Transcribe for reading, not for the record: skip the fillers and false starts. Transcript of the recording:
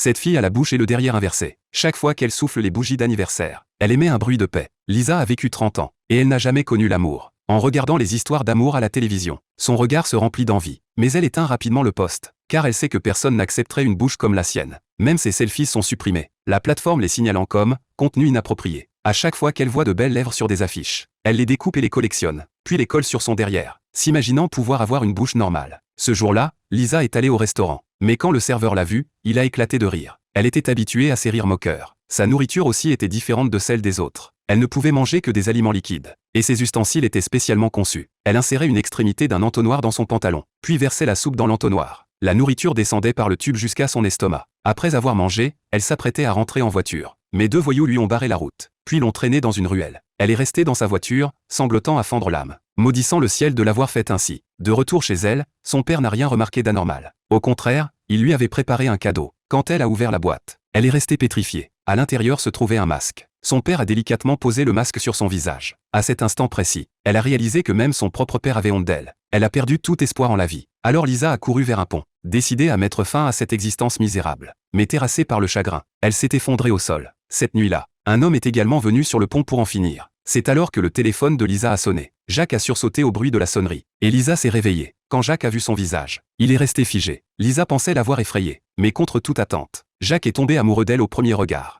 Cette fille a la bouche et le derrière inversés. Chaque fois qu'elle souffle les bougies d'anniversaire, elle émet un bruit de paix. Lisa a vécu 30 ans, et elle n'a jamais connu l'amour. En regardant les histoires d'amour à la télévision, son regard se remplit d'envie. Mais elle éteint rapidement le poste, car elle sait que personne n'accepterait une bouche comme la sienne. Même ses selfies sont supprimés, la plateforme les signalant comme « contenu inapproprié ». À chaque fois qu'elle voit de belles lèvres sur des affiches, elle les découpe et les collectionne, puis les colle sur son derrière, s'imaginant pouvoir avoir une bouche normale. Ce jour-là, Lisa est allée au restaurant. Mais quand le serveur l'a vue, il a éclaté de rire. Elle était habituée à ces rires moqueurs. Sa nourriture aussi était différente de celle des autres. Elle ne pouvait manger que des aliments liquides. Et ses ustensiles étaient spécialement conçus. Elle insérait une extrémité d'un entonnoir dans son pantalon, puis versait la soupe dans l'entonnoir. La nourriture descendait par le tube jusqu'à son estomac. Après avoir mangé, elle s'apprêtait à rentrer en voiture. Mais 2 voyous lui ont barré la route, puis l'ont traînée dans une ruelle. Elle est restée dans sa voiture, sanglotant à fendre l'âme, maudissant le ciel de l'avoir fait ainsi. De retour chez elle, son père n'a rien remarqué d'anormal. Au contraire, il lui avait préparé un cadeau. Quand elle a ouvert la boîte, elle est restée pétrifiée. À l'intérieur se trouvait un masque. Son père a délicatement posé le masque sur son visage. À cet instant précis, elle a réalisé que même son propre père avait honte d'elle. Elle a perdu tout espoir en la vie. Alors Lisa a couru vers un pont, décidée à mettre fin à cette existence misérable. Mais terrassée par le chagrin, elle s'est effondrée au sol. Cette nuit-là, un homme est également venu sur le pont pour en finir. C'est alors que le téléphone de Lisa a sonné. Jacques a sursauté au bruit de la sonnerie. Et Lisa s'est réveillée. Quand Jacques a vu son visage, il est resté figé. Lisa pensait l'avoir effrayé. Mais contre toute attente, Jacques est tombé amoureux d'elle au premier regard.